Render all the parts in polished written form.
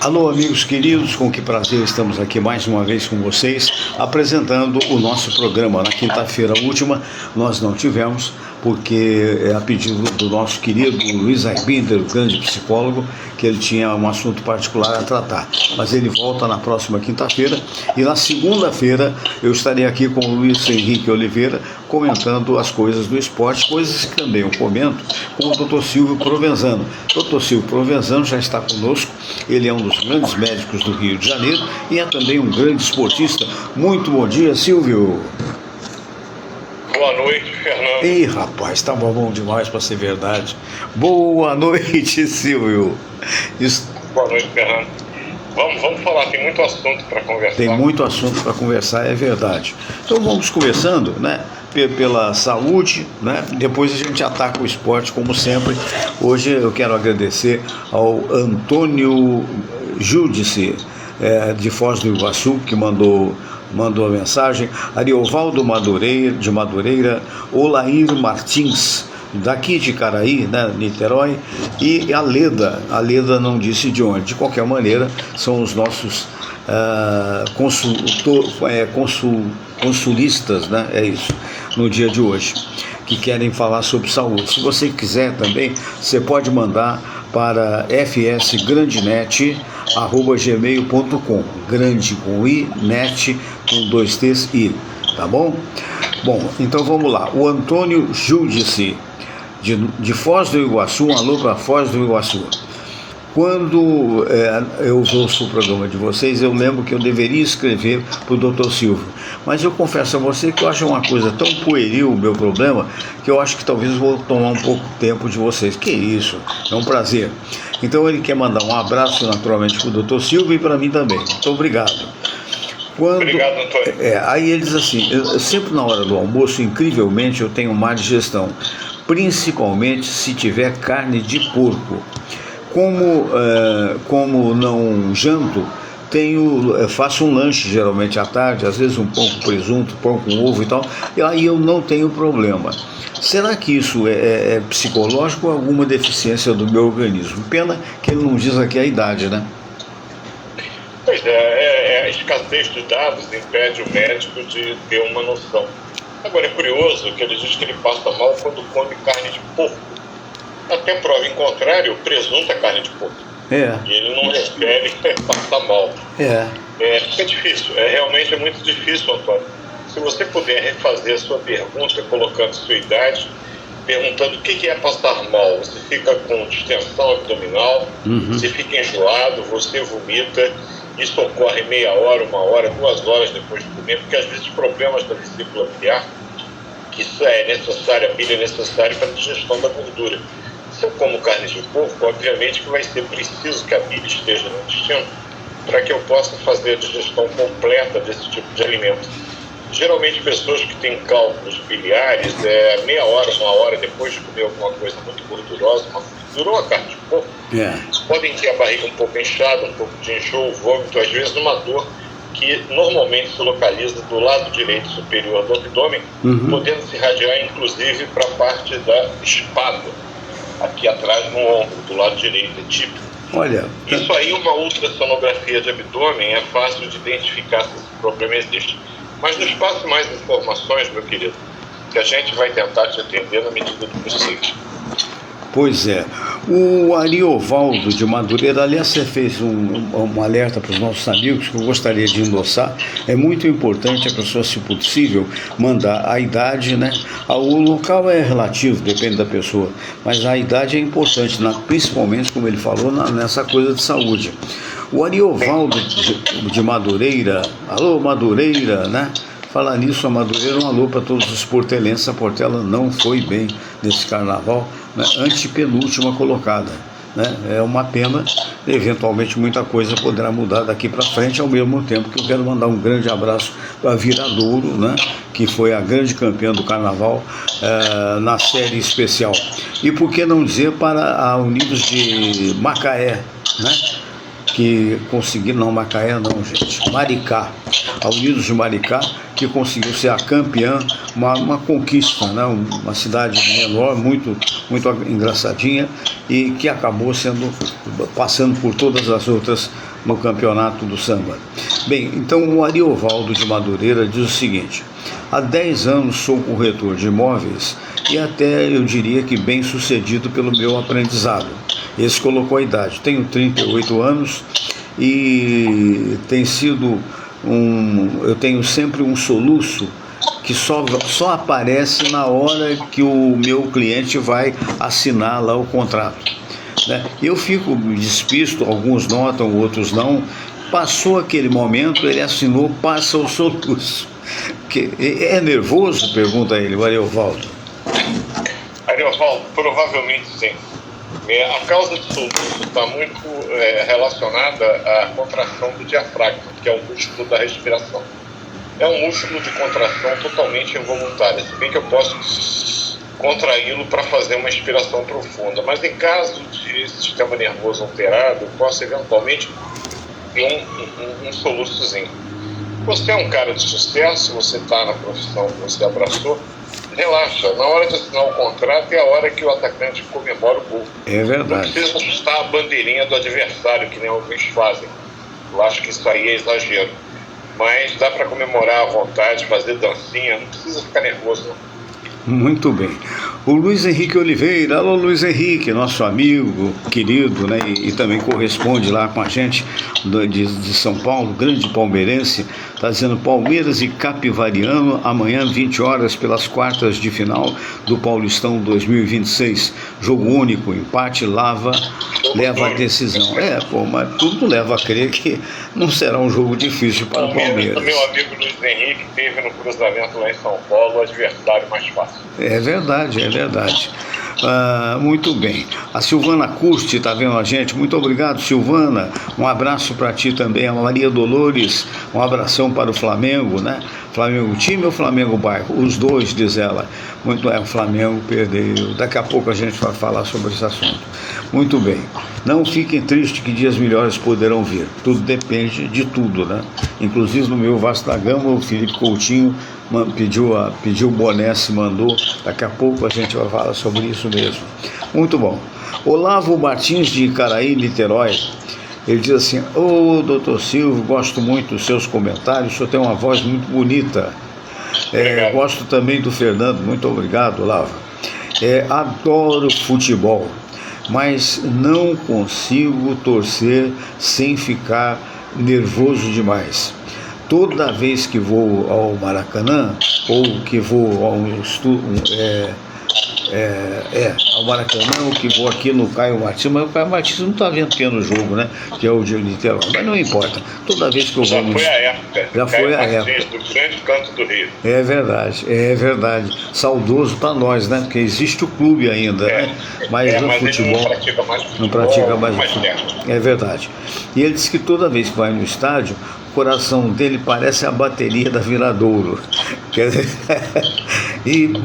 Alô, amigos queridos, com que prazer estamos aqui mais uma vez com vocês, apresentando o nosso programa. Na quinta-feira última nós não tivemos, porque é a pedido do nosso querido Luiz Arbinder, grande psicólogo, que ele tinha um assunto particular a tratar. Mas ele volta na próxima quinta-feira e na segunda-feira eu estarei aqui com o Luiz Henrique Oliveira comentando as coisas do esporte, coisas que também eu comento com o Dr. Silvio Provenzano. Dr. Silvio Provenzano já está conosco, ele é um dos grandes médicos do Rio de Janeiro e é também um grande esportista. Muito bom dia, Silvio. Boa noite, Fernando. Ih, rapaz, estava bom demais para ser verdade. Boa noite, Silvio. Boa noite, Fernando. Vamos falar, tem muito assunto para conversar. Tem muito assunto para conversar, é verdade. Então vamos começando, né? Pela saúde, né? Depois a gente ataca o esporte, como sempre. Hoje eu quero agradecer ao Antônio Júdice, de Foz do Iguaçu, que mandou a mensagem, Ariovaldo Madureira, de Madureira, Olair Martins, daqui de Caraí, né, Niterói, e a Leda não disse de onde. De qualquer maneira, são os nossos consulistas, né, é isso, no dia de hoje, que querem falar sobre saúde. Se você quiser também, você pode mandar para fsgrandenet@gmail.com, grande com i, net com 2 t's i, tá bom? Bom, então vamos lá. O Antônio Júdice, de Foz do Iguaçu, um alô para Foz do Iguaçu. Quando eu ouço o programa de vocês, eu lembro que eu deveria escrever para o Dr. Silvio, mas eu confesso a você que eu acho uma coisa tão pueril o meu problema, que eu acho que talvez vou tomar um pouco de tempo de vocês. Que isso, é um prazer. Então ele quer mandar um abraço naturalmente para o Dr. Silvio e para mim também. Muito obrigado. Obrigado, Antônio. Aí ele diz assim, sempre na hora do almoço, incrivelmente, eu tenho má digestão, principalmente se tiver carne de porco. Como não janto, faço um lanche geralmente à tarde, às vezes um pão com presunto, pão com ovo e tal, e aí eu não tenho problema. Será que isso é psicológico ou alguma deficiência do meu organismo? Pena que ele não diz aqui a idade, né? Pois é, a escassez de dados impede o médico de ter uma noção. Agora é curioso que ele diz que ele passa mal quando come carne de porco. Até prova em contrário, presunto é carne de porco. E ele não refere passar mal. Fica difícil, realmente é muito difícil, Antônio. Se você puder refazer a sua pergunta, colocando sua idade, perguntando o que é passar mal. Você fica com distensão abdominal, você fica enjoado, você vomita. Isso ocorre meia hora, 1 hora, 2 horas depois de comer, porque às vezes problemas da vesícula biliar, que isso é necessário, a bile é necessária para a digestão da gordura. Se eu como carne de porco, obviamente que vai ser preciso que a bile esteja no intestino para que eu possa fazer a digestão completa desse tipo de alimento. Geralmente pessoas que têm cálculos biliares, meia hora, 1 hora depois de comer alguma coisa muito gordurosa, uma fritura ou a carne de porco, podem ter a barriga um pouco inchada, um pouco de enjoo, vômito, às vezes uma dor que normalmente se localiza do lado direito superior do abdômen, podendo se irradiar inclusive para a parte da espádua, aqui atrás no ombro, do lado direito, é típico. Olha, isso aí, uma ultrassonografia de abdômen, é fácil de identificar se esse problema existe. Mas nos passe mais informações, meu querido, que a gente vai tentar te atender na medida do possível. Pois é. O Ariovaldo de Madureira, aliás, você fez um alerta para os nossos amigos que eu gostaria de endossar. É muito importante a pessoa, se possível, mandar a idade, né? O local é relativo, depende da pessoa, mas a idade é importante, principalmente, como ele falou, nessa coisa de saúde. O Ariovaldo de Madureira, alô Madureira, né? Falar nisso, a Madureira, um alô para todos os portelenses. A Portela não foi bem nesse carnaval, né? Antepenúltima colocada, né? É uma pena, eventualmente muita coisa poderá mudar daqui para frente, ao mesmo tempo que eu quero mandar um grande abraço para a Viradouro, né? Que foi a grande campeã do carnaval na série especial. E por que não dizer para a Unidos de Macaé, né? Que conseguiram, não, Macaé não, gente, Maricá, a Unidos de Maricá, que conseguiu ser a campeã, uma conquista, né? Uma cidade menor, muito engraçadinha, e que acabou passando por todas as outras no campeonato do samba. Bem, então o Ariovaldo de Madureira diz o seguinte: há 10 anos sou corretor de imóveis e até eu diria que bem sucedido pelo meu aprendizado. Esse colocou a idade. Tenho 38 anos e eu tenho sempre um soluço que só aparece na hora que o meu cliente vai assinar lá o contrato, né? Eu fico despisto, alguns notam, outros não. Passou aquele momento, ele assinou, passa o soluço. É nervoso? Pergunta ele, o Ariovaldo. Ariovaldo, provavelmente sim. A causa de soluço está muito relacionada à contração do diafragma, que é o músculo da respiração. É um músculo de contração totalmente involuntária, se bem que eu posso contraí-lo para fazer uma inspiração profunda, mas em caso de sistema nervoso alterado, eu posso eventualmente ter um soluçozinho. Você é um cara de sucesso, você está na profissão que você abraçou, relaxa, na hora de assinar o contrato é a hora que o atacante comemora o gol. É verdade. Não precisa assustar a bandeirinha do adversário, que nem alguns fazem. Eu acho que isso aí é exagero. Mas dá para comemorar à vontade, fazer dancinha, não precisa ficar nervoso, não. Muito bem. O Luiz Henrique Oliveira, alô Luiz Henrique, nosso amigo querido, né, e também corresponde lá com a gente de São Paulo, grande palmeirense, está dizendo: Palmeiras e Capivariano, amanhã 20 horas pelas quartas de final do Paulistão 2026, jogo único, empate leva a decisão. Mas tudo leva a crer que não será um jogo difícil para o Palmeiras. Meu amigo Luiz Henrique teve no cruzamento lá em São Paulo o adversário mais fácil. É verdade. Muito bem. A Silvana Curti está vendo a gente. Muito obrigado, Silvana. Um abraço para ti também. A Maria Dolores, um abração para o Flamengo, né? Flamengo time ou Flamengo bairro? Os dois, diz ela. O Flamengo perdeu. Daqui a pouco a gente vai falar sobre esse assunto. Muito bem. Não fiquem tristes que dias melhores poderão vir. Tudo depende de tudo, né? Inclusive no meu Vasco da Gama, o Felipe Coutinho pediu o boné, se mandou. Daqui a pouco a gente vai falar sobre isso mesmo. Muito bom. Olavo Martins de Icaraí, Niterói. Ele diz assim: doutor Silvio, gosto muito dos seus comentários, o senhor tem uma voz muito bonita. Gosto também do Fernando, muito obrigado, Olavo. Adoro futebol, mas não consigo torcer sem ficar nervoso demais. Toda vez que vou ao Maracanã, ou que vou ao Maracanã, ou que vou aqui no Caio Martins, mas o Caio Martins não está vendo que é no jogo, né? Que é o de Niterói, mas não importa. Toda vez que eu vou... Já foi a época. Do grande canto do Rio. É verdade. Saudoso para nós, né? Porque existe o clube ainda, né? Mas no futebol... Não pratica mais o futebol. É verdade. E ele disse que toda vez que vai no estádio, o coração dele parece a bateria da Viradouro.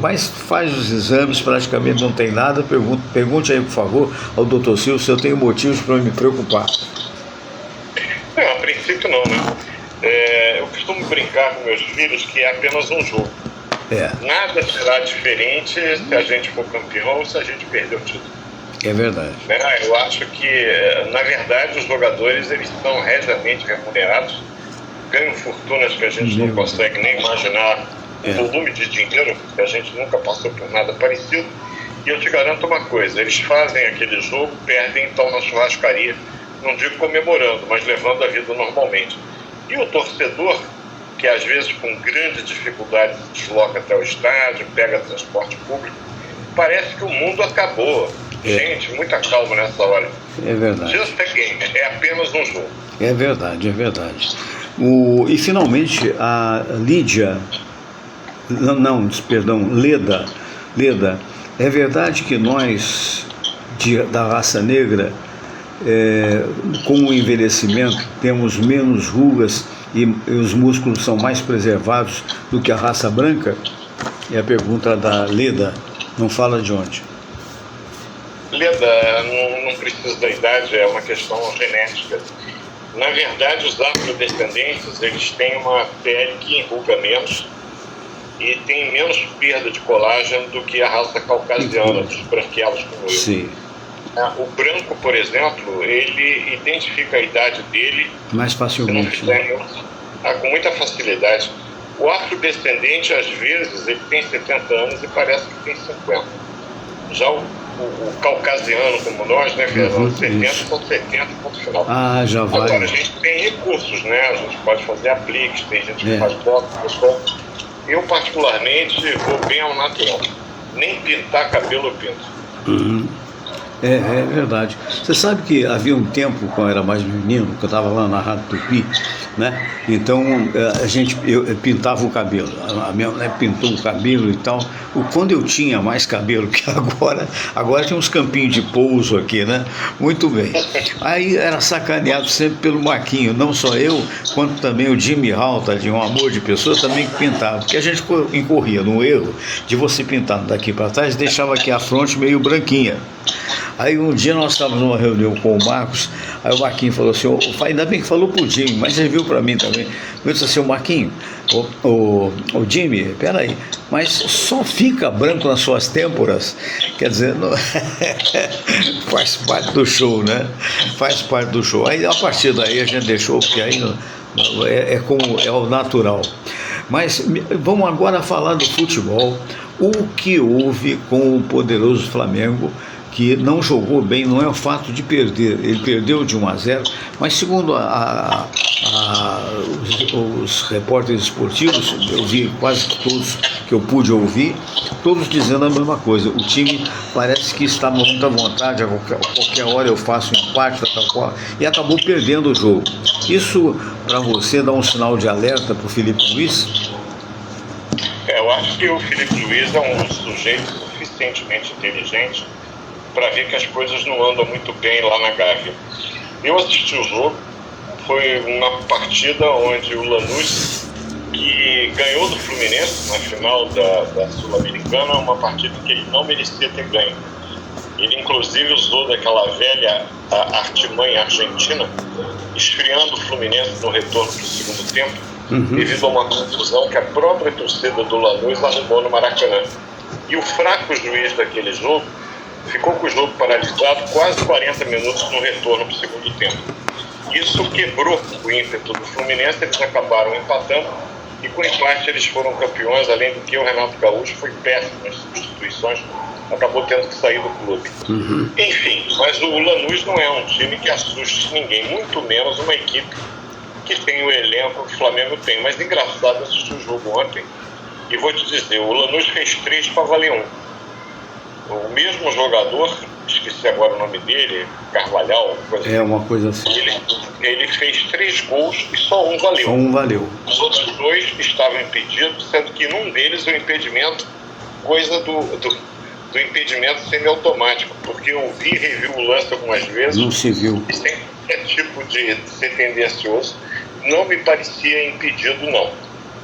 Mas faz os exames, praticamente não tem nada. Pergunte aí, por favor, ao doutor Silvio se eu tenho motivos para me preocupar. Não, a princípio não, né? Eu costumo brincar com meus filhos que é apenas um jogo. Nada será diferente se a gente for campeão ou se a gente perder o título. É verdade. Eu acho que, na verdade, os jogadores eles são regiamente remunerados, ganham fortunas que a gente não consegue nem imaginar, o volume de dinheiro, que a gente nunca passou por nada parecido. E eu te garanto uma coisa: eles fazem aquele jogo, perdem então na churrascaria, não digo comemorando, mas levando a vida normalmente. E o torcedor, que às vezes com grande dificuldade se desloca até o estádio, pega transporte público, parece que o mundo acabou. Gente, muita calma nessa hora. É verdade. Just a game, é apenas um jogo. É verdade. E finalmente a Leda, Leda, é verdade que nós da raça negra, com o envelhecimento, temos menos rugas e os músculos são mais preservados do que a raça branca? É a pergunta da Leda, não fala de onde. Leda, não precisa da idade, é uma questão genética. Na verdade, os afrodescendentes, eles têm uma pele que enruga menos e tem menos perda de colágeno do que a raça caucasiana, dos branquelos como eu. Sim. O branco, por exemplo, ele identifica a idade dele Mais facilmente, né? Com muita facilidade. O afrodescendente, às vezes, ele tem 70 anos e parece que tem 50. Já o caucasiano, como nós, né, Fernando? 70 são 70, ponto final. Ah, já vai. Agora, a gente tem recursos, né? A gente pode fazer apliques, tem gente que faz box, pessoal. Eu, particularmente, vou bem ao natural. Nem pintar cabelo eu pinto. É verdade. Você sabe que havia um tempo, quando eu era mais menino, que eu estava lá na Rádio Tupi, né? Então eu pintava o cabelo. A minha mulher pintou o cabelo e tal. Quando eu tinha mais cabelo que agora tinha uns campinhos de pouso aqui, né? Muito bem. Aí era sacaneado sempre pelo Marquinho, não só eu, quanto também o Jimmy Hall, de um amor de pessoa, também que pintava. Porque a gente incorria no erro de você pintar daqui para trás e deixava aqui a fronte meio branquinha. Aí um dia nós estávamos numa reunião com o Marcos, aí o Marquinho falou assim, ainda bem que falou pro Jimmy, mas ele viu para mim também. Eu disse assim, Marquinho, o Jimmy, peraí, mas só fica branco nas suas têmporas? Quer dizer, não... faz parte do show, né? Faz parte do show. Aí a partir daí a gente deixou, porque aí é o natural. Mas vamos agora falar do futebol. O que houve com o poderoso Flamengo, que não jogou bem, não é o fato de perder, ele perdeu de 1-0, mas segundo os repórteres esportivos, eu vi quase todos que eu pude ouvir, todos dizendo a mesma coisa. O time parece que estava com muita vontade, a qualquer hora eu faço um empate, e acabou perdendo o jogo. Isso para você dá um sinal de alerta para o Felipe Luiz? Eu acho que o Felipe Luiz é um sujeito suficientemente inteligente para ver que as coisas não andam muito bem lá na Gávea. Eu assisti o jogo, foi uma partida onde o Lanús, que ganhou do Fluminense na final da Sul-Americana, uma partida que ele não merecia ter ganho. Ele inclusive usou daquela velha artimanha argentina, esfriando o Fluminense no retorno para o segundo tempo, devido a uma confusão que a própria torcida do Lanús arrumou no Maracanã. E o fraco juiz daquele jogo ficou com o jogo paralisado quase 40 minutos no retorno para o segundo tempo. Isso quebrou o ímpeto do Fluminense, eles acabaram empatando e com o empate eles foram campeões, além do que o Renato Gaúcho foi péssimo nas substituições, acabou tendo que sair do clube. Enfim, mas o Lanús não é um time que assuste ninguém, muito menos uma equipe que tem o elenco que o Flamengo tem. Mas engraçado, eu assisti o jogo ontem e vou te dizer, o Lanús fez 3 para valer 1. O mesmo jogador, esqueci agora o nome dele, Carvalhal, uma coisa assim. Ele fez 3 gols e só um valeu. Só um valeu. Os outros 2 estavam impedidos, sendo que num deles o impedimento, coisa do impedimento semiautomático, porque eu vi e revi o lance algumas vezes. Não se viu. E sem qualquer tipo de ser tendencioso, não me parecia impedido, não.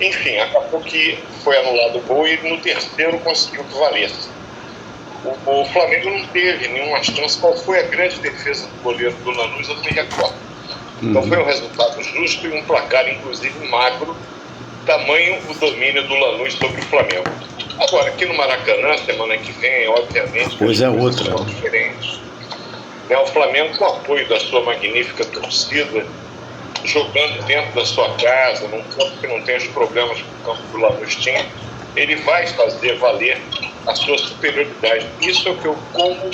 Enfim, acabou que foi anulado o gol e no terceiro conseguiu que valesse. O Flamengo não teve nenhuma chance. Qual foi a grande defesa do goleiro do Lanús? Eu não me recordo. Então foi um resultado justo e um placar, inclusive, magro, tamanho o domínio do Lanús sobre o Flamengo. Agora, aqui no Maracanã, semana que vem, obviamente, coisa outra são diferentes. O Flamengo, com o apoio da sua magnífica torcida, jogando dentro da sua casa, num campo que não tem os problemas que o campo do Lanús tinha, ele vai fazer valer a sua superioridade. Isso é o que eu, como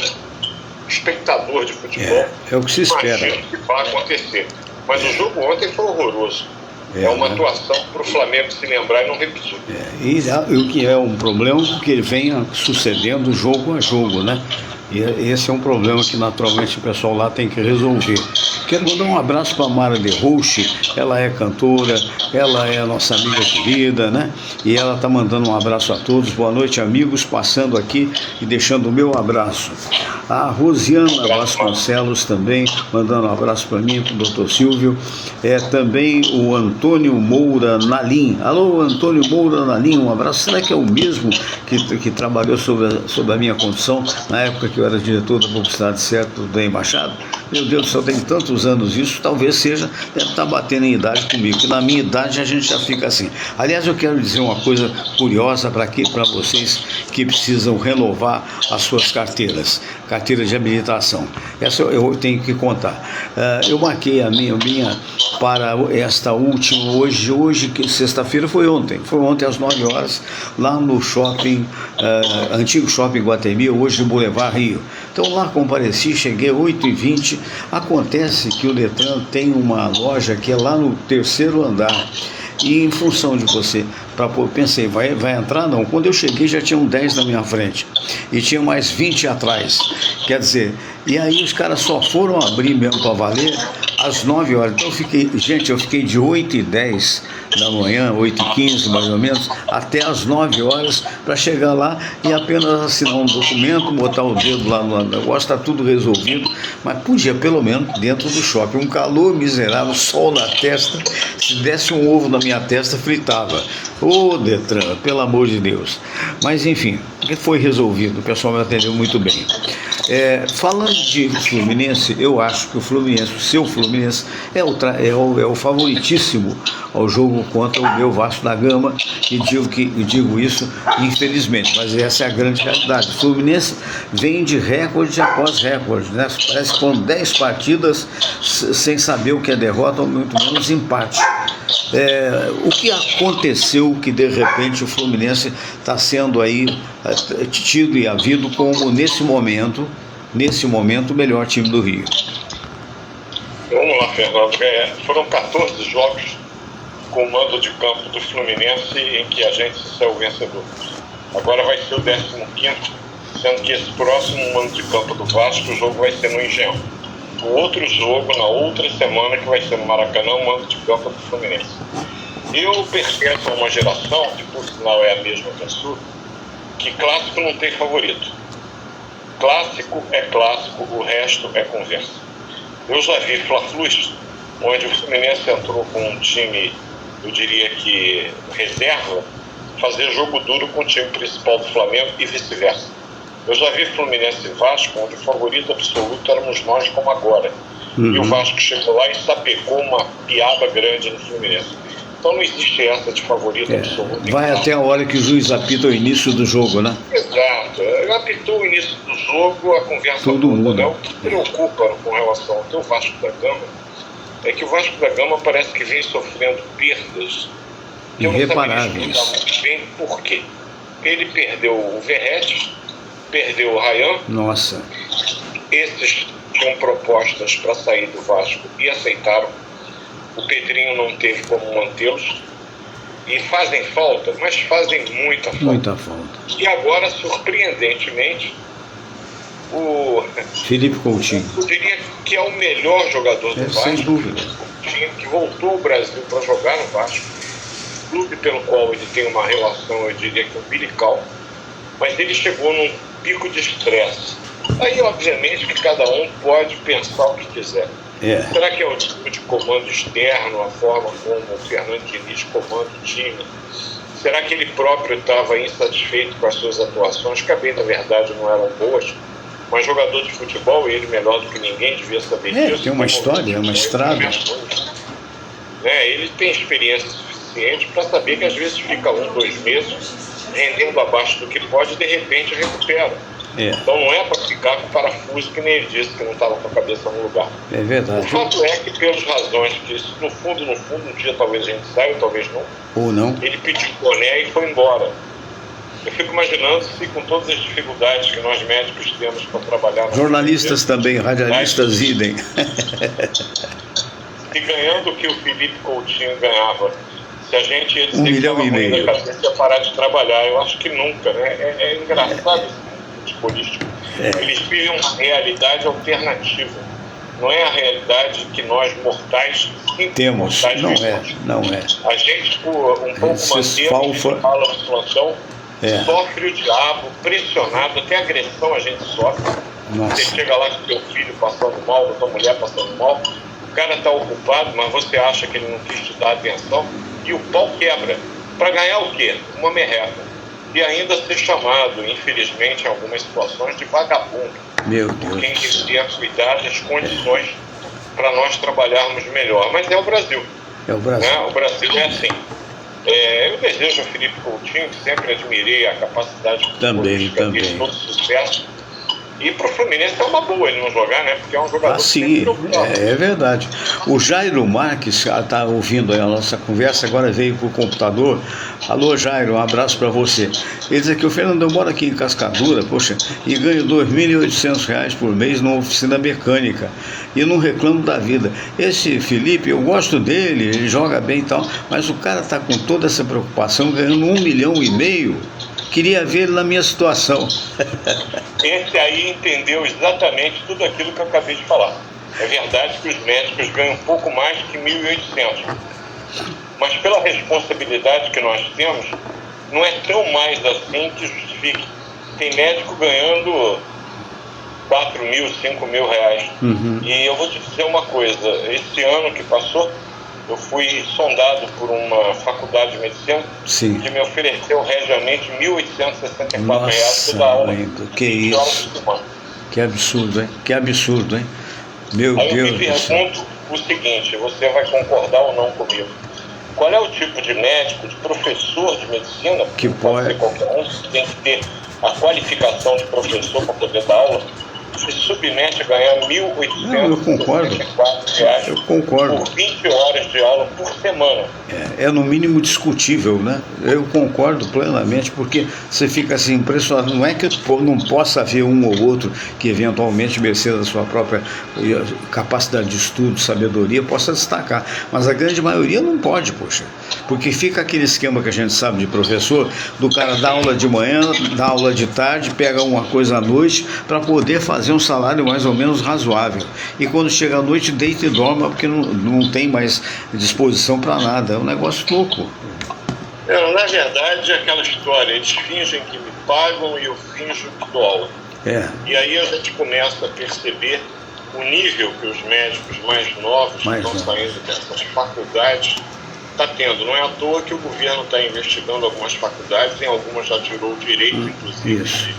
espectador de futebol, é o que se espera. Imagino que vai acontecer. Mas o jogo ontem foi horroroso. É uma atuação para o Flamengo se lembrar e não repetir. E o que é um problema, porque ele vem sucedendo jogo a jogo, né? E esse é um problema que naturalmente o pessoal lá tem que resolver. Quero mandar um abraço para a Mara de Roche, ela é cantora, ela é a nossa amiga querida, né? E ela está mandando um abraço a todos. Boa noite, amigos, passando aqui e deixando o meu abraço. A Rosiana Vasconcelos também, mandando um abraço para mim, para o doutor Silvio. Também o Antônio Moura Nalim. Alô, Antônio Moura Nalim, um abraço. Será que é o mesmo que trabalhou sobre a minha condição na época que que eu era diretor da publicidade certo do DEM Machado. Meu Deus do céu, tem tantos anos isso, talvez seja, deve estar batendo em idade comigo, que na minha idade a gente já fica assim. Aliás, eu quero dizer uma coisa curiosa para vocês que precisam renovar as suas carteiras de habilitação. Essa eu tenho que contar. Eu marquei a minha para esta última, hoje que sexta-feira foi ontem às 9 horas, lá no shopping, antigo shopping Guatemi, hoje no Boulevard Rio. Então lá compareci, cheguei às 8h20, acontece que o Detran tem uma loja que é lá no 3º andar, e em função de você, pensei, vai entrar? Não. Quando eu cheguei já tinham 10 na minha frente e tinha mais 20 atrás, quer dizer, e aí os caras só foram abrir mesmo para valer às 9 horas. Então eu fiquei de 8h10 da manhã, 8h15 mais ou menos, até às 9 horas para chegar lá e apenas assinar um documento, botar o dedo lá no negócio, está tudo resolvido, mas podia pelo menos dentro do shopping, um calor miserável, sol na testa, se desse um ovo na minha testa fritava. Ô Detran, pelo amor de Deus. Mas enfim, foi resolvido, o pessoal me atendeu muito bem. Falando de Fluminense, eu acho que o seu Fluminense é o favoritíssimo ao jogo contra o meu Vasco da Gama, e digo isso infelizmente, mas essa é a grande realidade. O Fluminense vem de recorde após recorde, né? Parece que foram 10 partidas sem saber o que é derrota, ou muito menos empate. O que aconteceu que de repente o Fluminense está sendo aí tido e havido como nesse momento o melhor time do Rio? Vamos lá, Fernando. Foram 14 jogos com o mando de campo do Fluminense em que a gente saiu vencedor. Agora vai ser o 15º, sendo que esse próximo mando de campo do Vasco, o jogo vai ser no Engenhão. O outro jogo, na outra semana, que vai ser no Maracanã, o mando de campo do Fluminense. Eu pertenço a uma geração, que por sinal é a mesma que a sua, que clássico não tem favorito. Clássico é clássico, o resto é conversa. Eu já vi Fla-Flus, onde o Fluminense entrou com um time, eu diria que reserva, fazer jogo duro com o time principal do Flamengo e vice-versa. Eu já vi Fluminense e Vasco, onde o favorito absoluto éramos nós, como agora. E o Vasco chegou lá e sapecou uma piaba grande no Fluminense. Então não existe essa de favorito absoluto. Vai até a hora que o juiz apita o início do jogo, né? Exato. Apitou o início do jogo, a conversa todo mundo. Né? O que preocupa com relação ao teu Vasco da Gama é que o Vasco da Gama parece que vem sofrendo perdas que eu não sabia explicar muito bem por quê. Ele perdeu o Verratti, perdeu o Ryan. Nossa. Esses tinham propostas para sair do Vasco e aceitaram. O Pedrinho não teve como mantê-los. E fazem falta, mas fazem muita falta. Muita falta. E agora, surpreendentemente, o Felipe Coutinho. Eu diria que é o melhor jogador do Vasco. Sem dúvida. Que voltou ao Brasil para jogar no Vasco. Clube pelo qual ele tem uma relação, eu diria que umbilical. Mas ele chegou num pico de estresse. Aí, obviamente, que cada um pode pensar o que quiser. Será que é o tipo de comando externo, a forma como o Fernando Diniz comanda o time? Será que ele próprio estava insatisfeito com as suas atuações, que, a bem da verdade, não eram boas? Mas jogador de futebol, ele melhor do que ninguém devia saber disso. Tem uma história, uma estrada. Ele tem experiência suficiente para saber que às vezes fica 1, 2 meses rendendo abaixo do que pode e de repente recupera. Então não é para ficar com parafuso, que nem ele disse, que não estava com a cabeça no lugar. É verdade. O fato é que, pelas razões que isso, no fundo, um dia talvez a gente saia, ou talvez não. Ou não. Ele pediu boné e foi embora. Eu fico imaginando se, com todas as dificuldades que nós médicos temos para trabalhar... Jornalistas também, radialistas idem. E ganhando o que o Felipe Coutinho ganhava, se a gente ia dizer 1,5 milhão. que a cabeça ia parar de trabalhar, eu acho que nunca, né? É engraçado esse político. Eles vivem uma realidade alternativa. Não é a realidade que nós mortais temos. Não é. A gente, por um pouco manter, fala no plantão, sofre o diabo, pressionado, até agressão a gente sofre. Você chega lá com seu filho passando mal, com sua mulher passando mal, o cara está ocupado, mas você acha que ele não quis te dar atenção, e o pau quebra. Para ganhar o quê? Uma merreca. e ainda ser chamado, infelizmente, em algumas situações, de vagabundo. Meu Deus. Quem devia cuidar das condições para nós trabalharmos melhor. Mas é o Brasil. É o Brasil. Né? O Brasil é assim. Eu desejo ao Felipe Coutinho, que sempre admirei a capacidade política dele, todo sucesso. E para o Fluminense é uma boa ele não jogar, né? Porque é um jogador sim, é verdade. O Jairo Marques está ouvindo aí a nossa conversa, agora veio para o computador. Alô, Jairo, um abraço para você. Ele diz aqui, o Fernando, eu moro aqui em Cascadura, poxa, e ganho R$2.800 por mês numa oficina mecânica. E não reclamo da vida. Esse Felipe, eu gosto dele, ele joga bem e tal, mas o cara está com toda essa preocupação, ganhando R$1,5 milhão. Queria ver ele na minha situação. Esse aí entendeu exatamente tudo aquilo que eu acabei de falar. É verdade que os médicos ganham um pouco mais que 1.800. Mas pela responsabilidade que nós temos, não é tão mais assim que justifique. Tem médico ganhando 4 mil, 5 mil reais. E eu vou te dizer uma coisa, esse ano que passou, eu fui sondado por uma faculdade de medicina que me ofereceu regiamente R$1.864 toda aula. Que isso? Que absurdo, hein? Que absurdo, hein? Meu Aí Deus. Eu me pergunto o seguinte, você vai concordar ou não comigo? Qual é o tipo de médico, de professor de medicina, que pode ser qualquer um, que tem que ter a qualificação de professor para poder dar aula, se submete a ganhar R$1.864 eu concordo. Por 20 horas de aula por semana. É no mínimo discutível, né? Eu concordo plenamente, porque você fica assim impressionado. Não é que não possa haver um ou outro que eventualmente, mercê da sua própria capacidade de estudo, sabedoria, possa destacar, mas a grande maioria não pode, poxa, porque fica aquele esquema que a gente sabe de professor, do cara dar aula de manhã, dar aula de tarde, pega uma coisa à noite para poder fazer um salário mais ou menos razoável, e quando chega à noite deita e dorme porque não tem mais disposição para nada. É um negócio louco. Na verdade é aquela história, eles fingem que me pagam e eu finjo que dou aula. E aí a gente começa a perceber o nível que os médicos mais novos que estão saindo dessas faculdades está tendo. Não é à toa que o governo está investigando algumas faculdades, em algumas já tirou o direito, inclusive, de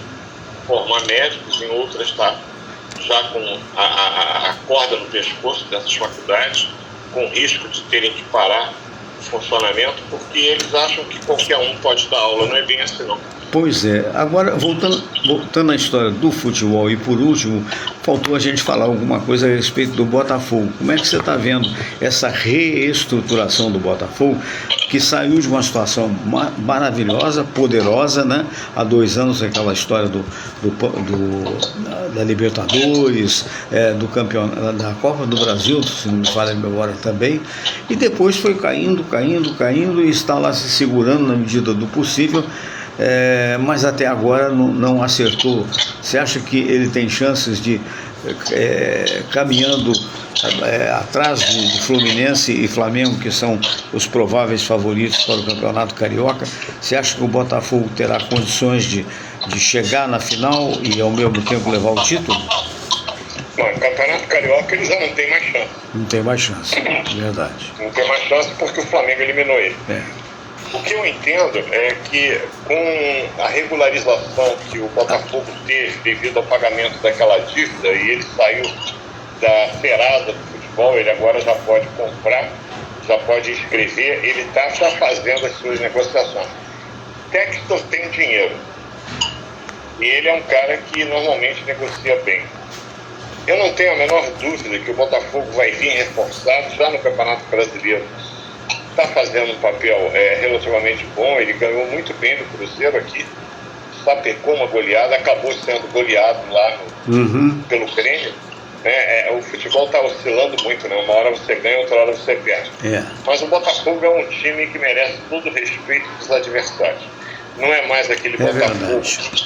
formar médicos, em outras está já com a corda no pescoço dessas faculdades, com risco de terem que parar o funcionamento, porque eles acham que qualquer um pode dar aula. Não é bem assim, não. Pois é. Agora, voltando à história do futebol, e por último, faltou a gente falar alguma coisa a respeito do Botafogo. Como é que você está vendo essa reestruturação do Botafogo, que saiu de uma situação maravilhosa, poderosa, né? Há 2 anos, aquela história da Libertadores, do campeonato, da Copa do Brasil, se não me falha a memória também, e depois foi caindo, e está lá se segurando na medida do possível. Mas até agora não acertou. Você acha que ele tem chances de, caminhando atrás de Fluminense e Flamengo, que são os prováveis favoritos para o Campeonato Carioca, você acha que o Botafogo terá condições de chegar na final e ao mesmo tempo levar o título? Não, o Campeonato Carioca ele já não tem mais chance. Não tem mais chance, verdade. Não tem mais chance porque o Flamengo eliminou ele. O que eu entendo é que com a regularização que o Botafogo teve devido ao pagamento daquela dívida, e ele saiu da Serasa do futebol, ele agora já pode comprar, já pode inscrever, ele está já fazendo as suas negociações. Textor tem dinheiro e ele é um cara que normalmente negocia bem. Eu não tenho a menor dúvida que o Botafogo vai vir reforçado já no Campeonato Brasileiro. Está fazendo um papel relativamente bom, ele ganhou muito bem do Cruzeiro aqui, sapecou uma goleada, acabou sendo goleado lá pelo Grêmio. O futebol está oscilando muito, né? Uma hora você ganha, outra hora você perde. Mas o Botafogo é um time que merece todo o respeito dos adversários. Não é mais aquele Botafogo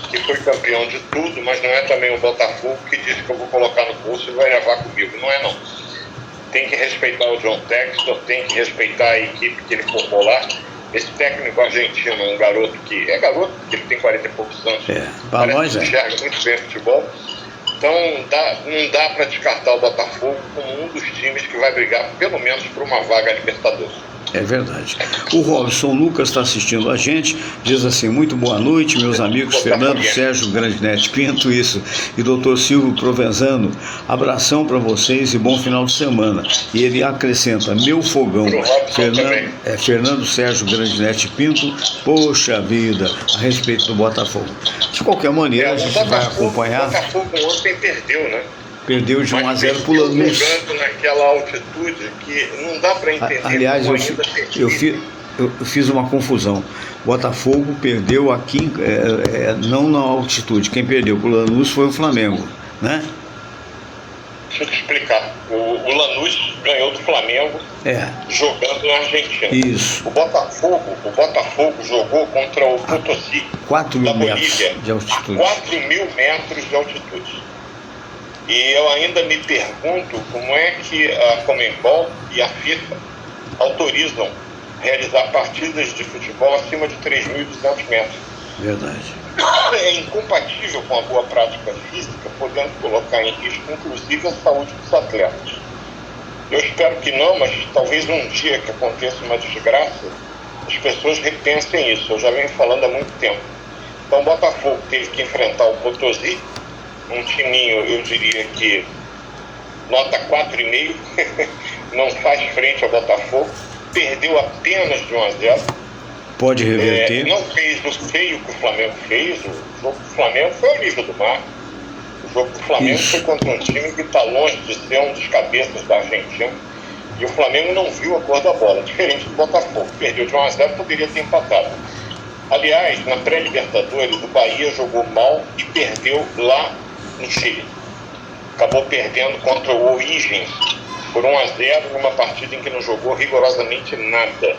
que foi campeão de tudo, mas não é também o Botafogo que diz que eu vou colocar no bolso e vai levar comigo. Não é, não. Tem que respeitar o John Textor, tem que respeitar a equipe que ele formou lá. Esse técnico argentino, um garoto que é garoto, porque ele tem 40 e poucos anos, parece que enxerga muito bem futebol. Então não dá para descartar o Botafogo como um dos times que vai brigar pelo menos por uma vaga Libertadores. É verdade. O Robson Lucas está assistindo a gente, diz assim: muito boa noite, meus amigos Fernando Sérgio Grandinetti Pinto, isso, e doutor Silvio Provenzano, abração para vocês e bom final de semana. E ele acrescenta: meu fogão, Fernando Sérgio Grandinetti Pinto, poxa vida, a respeito do Botafogo. De qualquer maneira, a gente vai acompanhar. O Botafogo ontem perdeu, né? Perdeu de 1-0 pro Lanús. Jogando naquela altitude que não dá para entender. Aliás, eu fiz uma confusão. Botafogo perdeu aqui, não na altitude. Quem perdeu pro Lanús foi o Flamengo, né? Deixa eu te explicar. O Lanús ganhou do Flamengo jogando na Argentina. Isso. O Botafogo jogou contra o Potosí, 4 mil da Bolívia, metros de altitude. 4 mil metros de altitude. E eu ainda me pergunto como é que a Conmebol e a FIFA autorizam realizar partidas de futebol acima de 3.200 metros. Verdade. É incompatível com a boa prática física, podendo colocar em risco, inclusive, a saúde dos atletas. Eu espero que não, mas talvez um dia que aconteça uma desgraça, as pessoas repensem isso. Eu já venho falando há muito tempo. Então, o Botafogo teve que enfrentar o Potosí, um timinho, eu diria que nota 4,5, não faz frente ao Botafogo, perdeu apenas de 1-0. Pode reverter. Não fez o feio que o Flamengo fez. O jogo do Flamengo foi ao nível do mar. O jogo do Flamengo foi contra um time que está longe de ser um dos cabeças da Argentina. E o Flamengo não viu a cor da bola, diferente do Botafogo. Perdeu de 1-0, poderia ter empatado. Aliás, na pré-Libertadores, o Bahia jogou mal e perdeu lá no Chile. Acabou perdendo contra o O'Higgins por 1-0 numa partida em que não jogou rigorosamente nada.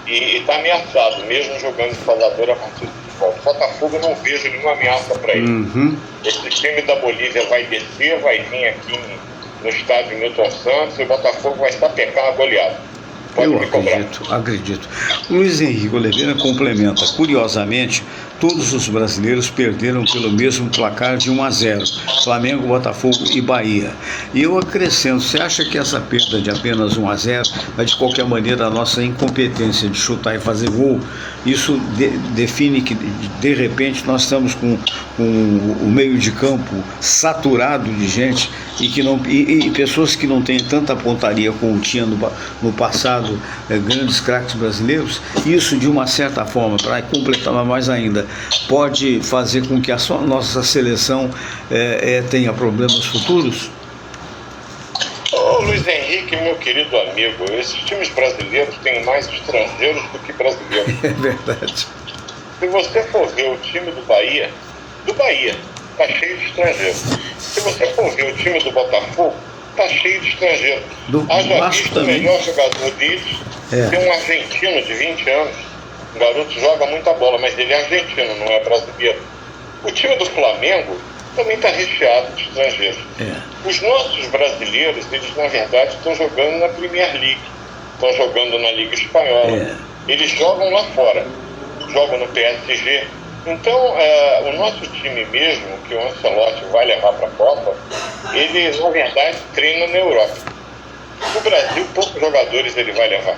E está ameaçado, mesmo jogando em Salvador a partida de volta. O Botafogo, eu não vejo nenhuma ameaça para ele. Esse time da Bolívia vai descer, vai vir aqui no estádio Milton Santos e o Botafogo vai sapecar a goleada. Eu acredito. Luiz Henrique Oliveira complementa: curiosamente, todos os brasileiros perderam pelo mesmo placar de 1-0, Flamengo, Botafogo e Bahia. E eu acrescento: você acha que essa perda de apenas 1-0, mas de qualquer maneira a nossa incompetência de chutar e fazer gol, isso define que de repente nós estamos com o meio de campo saturado de gente e pessoas que não têm tanta pontaria como tinha no passado, grandes craques brasileiros? Isso, de uma certa forma, para completar mais ainda, pode fazer com que a nossa seleção tenha problemas futuros? Ô Luiz Henrique, meu querido amigo, esses times brasileiros têm mais estrangeiros do que brasileiros. É verdade. Se você for ver o time do Bahia, tá cheio de estrangeiros. Se você for ver o time do Botafogo, tá cheio de estrangeiros. Haja visto o melhor jogador deles, tem um argentino de 20 anos. O garoto joga muita bola, mas ele é argentino, não é brasileiro. O time do Flamengo também está recheado de estrangeiros. Os nossos brasileiros, eles na verdade estão jogando na Premier League, estão jogando na Liga Espanhola. Eles jogam lá fora, jogam no PSG. Então, o nosso time mesmo, que o Ancelotti vai levar para a Copa, ele, na verdade, treina na Europa. No Brasil, poucos jogadores ele vai levar.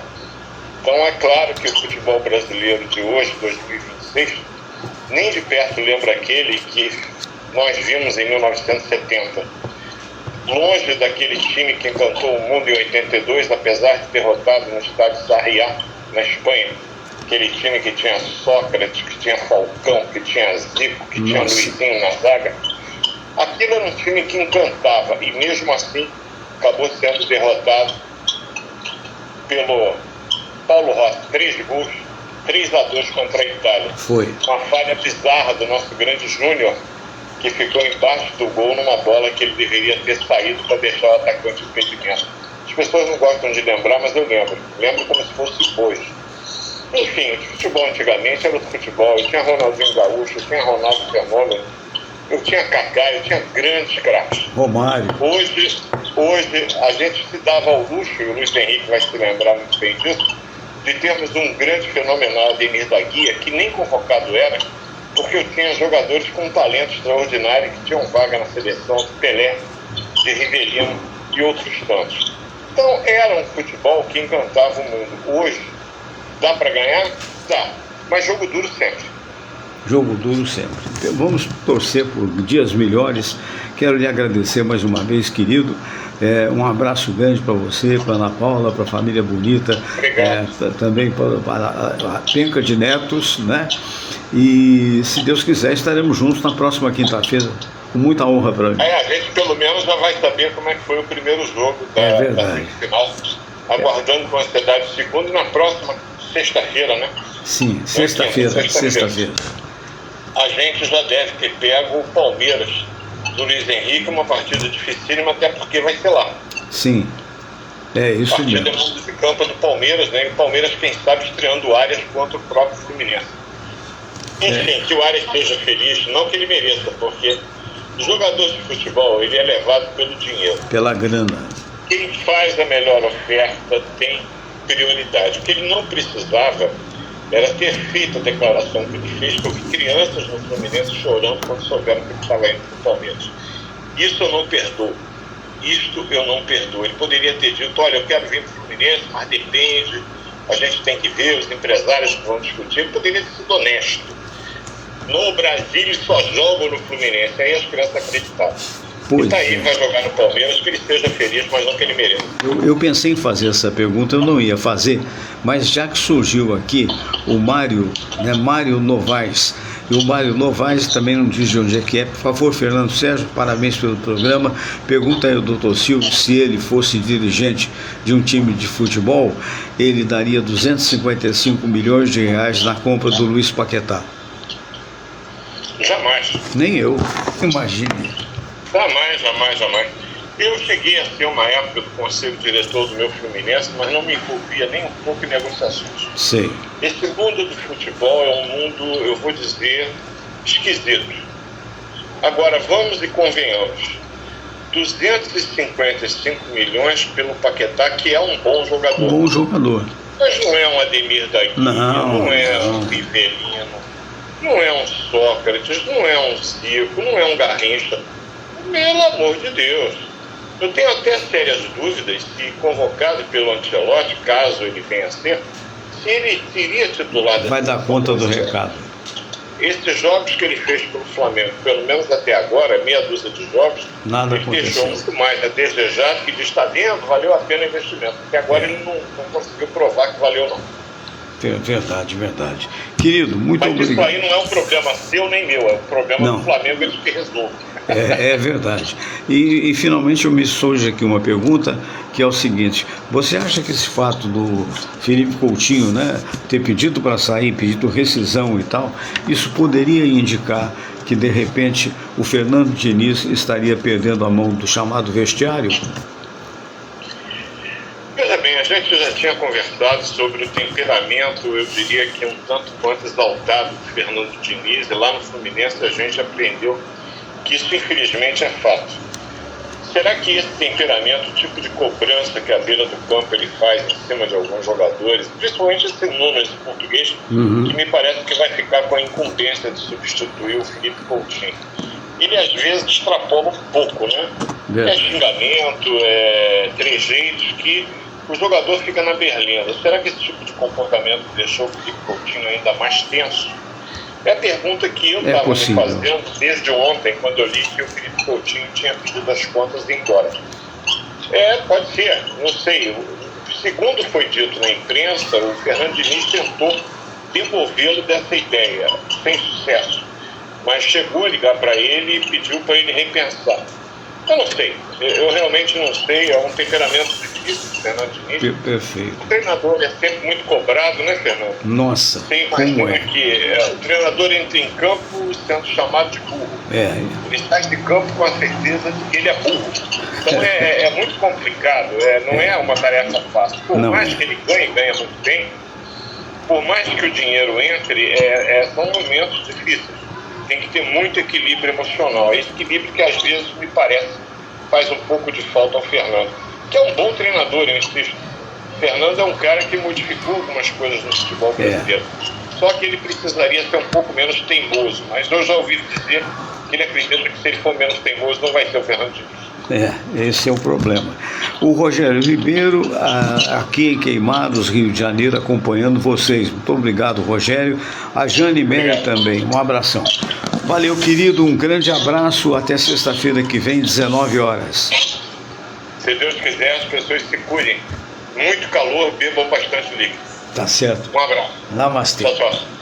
Então, é claro que o futebol brasileiro de hoje, 2026, nem de perto lembra aquele que nós vimos em 1970. Longe daquele time que encantou o mundo em 82, apesar de derrotado no estádio Sarriá, na Espanha. Aquele time que tinha Sócrates, que tinha Falcão, que tinha Zico, que tinha Luizinho na zaga. Aquilo era um time que encantava e mesmo assim acabou sendo derrotado pelo Paulo Rossi. 3 gols, 3-2 contra a Itália. Foi. Uma falha bizarra do nosso grande Júnior, que ficou embaixo do gol numa bola que ele deveria ter saído para deixar o atacante em impedimento. As pessoas não gostam de lembrar, mas eu lembro. Lembro como se fosse hoje. Enfim, o futebol antigamente era outro futebol. Eu tinha Ronaldinho Gaúcho, eu tinha Ronaldo Fenômeno, eu tinha Kaká, eu tinha grandes craques. Romário. Hoje a gente se dava ao luxo, e o Luiz Henrique vai se lembrar muito bem disso, de termos um grande fenomenal, Ademir da Guia, que nem convocado era, porque eu tinha jogadores com um talento extraordinário que tinham vaga na seleção, de Pelé, de Rivelino e outros tantos. Então era um futebol que encantava o mundo. Hoje, dá para ganhar? Dá, mas jogo duro sempre. Jogo duro sempre. Vamos torcer por dias melhores. Quero lhe agradecer mais uma vez, querido. Um abraço grande para você, para Ana Paula, para a família bonita. Também para a penca de netos, né? E se Deus quiser, estaremos juntos na próxima quinta-feira, com muita honra para mim. A gente pelo menos já vai saber como é que foi o primeiro jogo da semifinal, aguardando com ansiedade o segundo, na próxima sexta-feira, né? Sim, sexta-feira. A gente já deve ter pego o Palmeiras do Luiz Henrique, uma partida dificílima, até porque vai ser lá. Sim, é isso mesmo. Partida de campo do Palmeiras, né? E o Palmeiras, quem sabe, estreando o Arias contra o próprio Fluminense. Enfim, que o Arias esteja feliz, não que ele mereça, porque o jogador de futebol, ele é levado pelo dinheiro. Pela grana. Quem faz a melhor oferta tem prioridade. O que ele não precisava era ter feito a declaração que ele fez, que eu vi crianças no Fluminense chorando quando souberam que ele estava indo para o Palmeiras. Isso eu não perdoo. Isto eu não perdoo. Ele poderia ter dito, olha, eu quero vir para o Fluminense, mas depende, a gente tem que ver, os empresários que vão discutir. Ele poderia ter sido honesto. No Brasil, eles só jogam no Fluminense, aí as crianças acreditaram. E tá aí, vai jogar no Palmeiras, que ele seja feliz, mas não que ele mereça. Eu pensei em fazer essa pergunta, eu não ia fazer, mas já que surgiu aqui o Mário, né, Mário Novaes, e o Mário Novaes também não diz de onde é que é. Por favor, Fernando Sérgio, parabéns pelo programa. Pergunta aí ao doutor Silvio se ele fosse dirigente de um time de futebol, ele daria 255 milhões de reais na compra do Luiz Paquetá. Jamais. Nem eu, imagine. Jamais. Eu cheguei a ser uma época do conselho diretor do meu Fluminense, mas não me envolvia nem um pouco em negociações. Sei. Esse mundo do futebol é um mundo, eu vou dizer, esquisito. Agora, vamos e convenhamos. 255 milhões pelo Paquetá, que é um bom jogador. Um bom jogador. Mas não é um Ademir da Guia, não é um Rivelino, não é um Sócrates, não é um Zico, não é um Garrincha. Pelo amor de Deus. Eu tenho até sérias dúvidas se convocado pelo Ancelotti, caso ele venha a ser, se ele seria titular. Vai dar conta do recado. Esses jogos que ele fez pelo Flamengo, pelo menos até agora, meia dúzia de jogos, nada ele aconteceu. Deixou muito mais a desejar, que está dentro, valeu a pena o investimento. Porque agora ele não conseguiu provar que valeu não. Verdade. Querido, muito obrigado. Mas isso aí não é um problema seu nem meu, é um problema do Flamengo, eles que resolvem. É verdade. E finalmente me surge aqui uma pergunta, que é o seguinte: você acha que esse fato do Felipe Coutinho, né, ter pedido para sair, pedido rescisão e tal, isso poderia indicar que de repente o Fernando Diniz estaria perdendo a mão do chamado vestiário? Veja bem, a gente já tinha conversado sobre o temperamento, eu diria que um tanto quanto exaltado do Fernando Diniz, e lá no Fluminense a gente aprendeu que isso infelizmente é fato. Será que esse temperamento, o tipo de cobrança que a beira do campo ele faz em cima de alguns jogadores, principalmente esse Nunes em português, que me parece que vai ficar com a incumbência de substituir o Felipe Coutinho, ele às vezes extrapola um pouco, né? É xingamento, é trejeitos que o jogador fica na berlinda. Será que esse tipo de comportamento deixou o Felipe Coutinho ainda mais tenso? É a pergunta que eu estava me fazendo desde ontem, quando eu li que o Felipe Coutinho tinha pedido as contas de ir embora. Pode ser, não sei. Segundo foi dito na imprensa, o Fernando Diniz tentou devolvê-lo dessa ideia, sem sucesso. Mas chegou a ligar para ele e pediu para ele repensar. Eu não sei, eu realmente não sei, é um temperamento difícil, Fernando Diniz. Perfeito. O treinador é sempre muito cobrado, né, Fernando? Nossa, como é? Que o treinador entra em campo sendo chamado de burro. Ele sai de campo com a certeza de que ele é burro. Então é muito complicado, não é uma tarefa fácil. Por mais que ele ganha muito bem, por mais que o dinheiro entre, são momentos difíceis. Tem que ter muito equilíbrio emocional. É esse equilíbrio que às vezes me parece faz um pouco de falta ao Fernando, que é um bom treinador, eu insisto. O Fernando é um cara que modificou algumas coisas no futebol brasileiro. Só que ele precisaria ser um pouco menos teimoso. Mas eu já ouvi dizer que ele acredita que se ele for menos teimoso não vai ser o Fernando Diniz. Esse é o problema. O Rogério Ribeiro, aqui em Queimados, Rio de Janeiro, acompanhando vocês. Muito obrigado, Rogério. A Jane Mary também. Um abração. Valeu, querido. Um grande abraço. Até sexta-feira que vem, 19 horas. Se Deus quiser, as pessoas se curem. Muito calor, bebam bastante líquido. Tá certo. Um abraço. Namastê. Tchau, tchau.